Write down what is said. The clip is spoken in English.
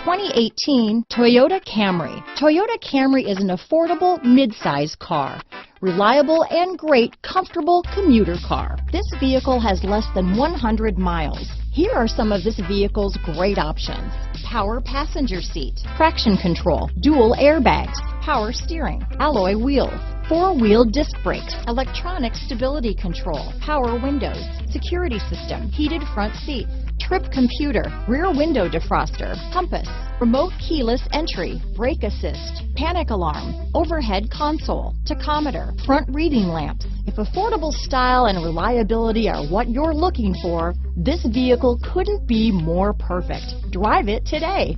2018 Toyota Camry. Toyota Camry is an affordable midsize car. Reliable and great comfortable commuter car. This vehicle has less than 100 miles. Here are some of this vehicle's great options: power passenger seat, traction control, dual airbags, power steering, alloy wheels, four-wheel disc brakes, electronic stability control, power windows, security system, heated front seats, trip computer, rear window defroster, compass, remote keyless entry, brake assist, panic alarm, overhead console, tachometer, front reading lamps. If affordable style and reliability are what you're looking for, this vehicle couldn't be more perfect. Drive it today.